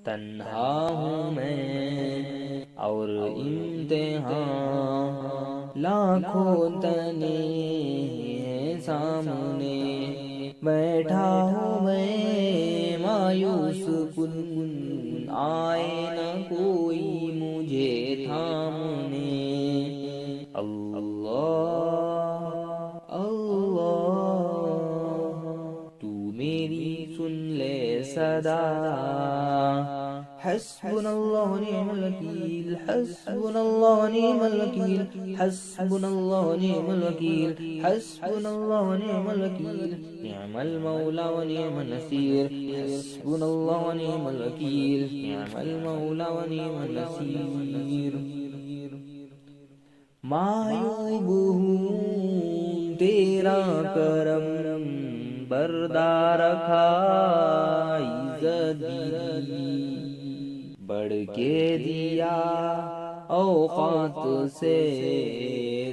تنہا ہوں میں اور امتحان لاکھوں تنے ہیں سامنے، بیٹھا ہوں میں مایوس کن، آئے نہ کوئی مجھے تھامنے۔ اللہ اللہ تو میری سن لے صدا، حسبنا اللہ ونعم الوکیل، حسبنا اللہ ونعم الوکیل، حسبنا اللہ ونعم الوکیل، حسبنا اللہ ونعم الوکیل، نعم المولا ونعم النصیر، حسبنا اللہ ونعم الوکیل، نعم المولا ونعم النصیر۔ معیوب ہوں تیرا کرم بردار رکھا، عزت دی بڑھ کے دیا اوقات سے،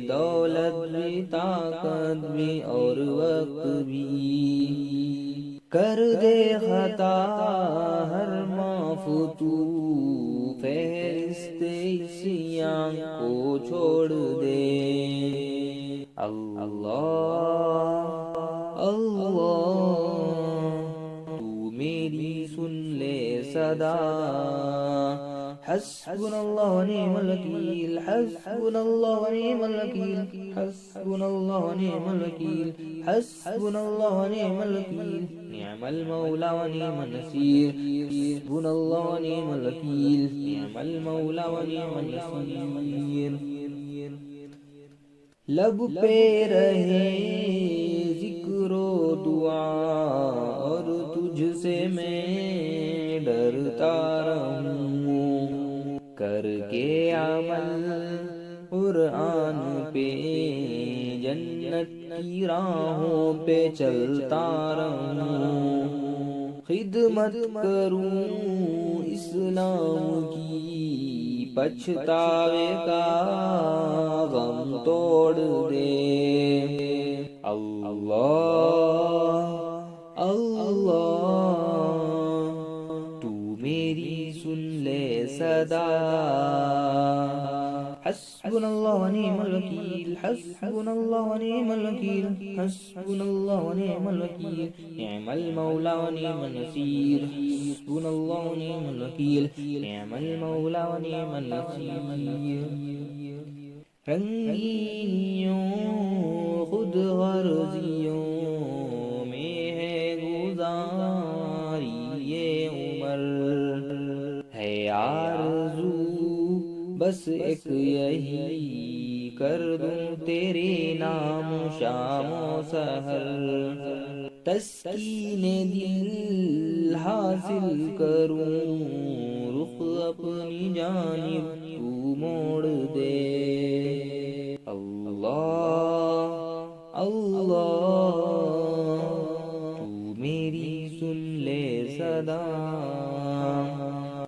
دولت بھی طاقت بھی اور وقت بھی، کر دے خطا ہر معاف تو، فہرست عصیاں کو چھوڑ دے۔ اللہ اللہ تو میری سن لے صدا، حسبنا اللہ ونعم الوکیل، حسبنا اللہ ونعم الوکیل، حسبنا اللہ ونعم الوکیل، حسبنا اللہ ونعم الوکیل، نعم المولا ونعم النصیر، حسبنا اللہ ونعم الوکیل، نعم المولا ونعم النصیر۔ لب پہ رہے ذکر و دعا اور تجھ سے میں ڈرتا رہوں، کر کے عمل قرآن پہ جنت کی راہوں پہ چلتا رہوں، خدمت کروں اسلام کی پچھتاوے کا غم توڑ دے۔ اللہ اللہ تو میری سن لے صدا، حسبنا اللہ ونعم الوکیل، حسبنا اللہ ونعم الوکیل، حسبنا اللہ ونعم الوکیل، نعم المولا ونعم النصیر، حسبنا اللہ ونعم الوکیل، نعم المولا ونعم النصیر۔ رنگینیوں خود غرضیوں میں ہے گزاری یہ عمر، ہے آرزو بس ایک یہی کر دوں تیرے نام شام و سحر، تسکین دل حاصل کروں رخ اپنی جانب تو موڑ دے۔ اللہ اللہ تو میری سن لے صدا،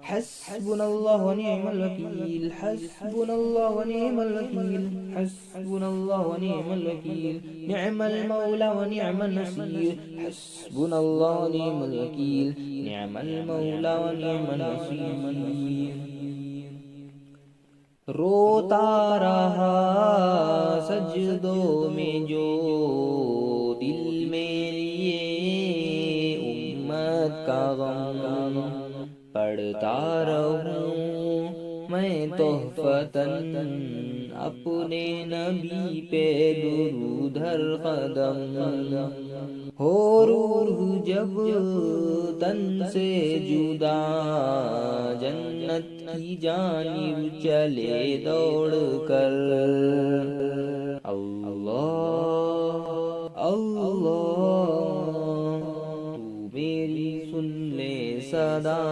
حسبنا اللہ ونعم الوکیل، حسبنا اللہ ونعم الوکیل، حسبنا اللہ ونعم الوکیل، نعم المولا ونعم النصیر، حسبنا اللہ ونعم الوکیل، نعم المولا ونعم النصیر۔ روتا رہا سجدوں میں جو دل میں لیے امت کا غم، پڑھتا رہوں میں تحفتاً اپنے نبی پہ درود ہر قدم، ہو روح جب تن سے جدا جنت کی جانب چلے دوڑ کر۔ اللہ اللہ تو میری سن لے صدا،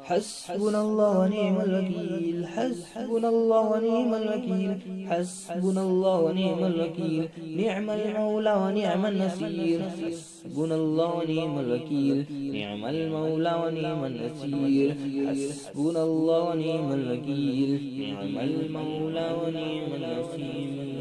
حسبنا اللہ ونعم الوکیل، حسبنا اللہ ونعم الوکیل، حسبنا اللہ ونعم الوکیل، نعم المولا ونعم النصیر، حسبنا اللہ ونعم الوکیل، نعم المولا ونعم النصیر، حسبنا اللہ ونعم الوکیل، نعم المولا ونعم النصیر۔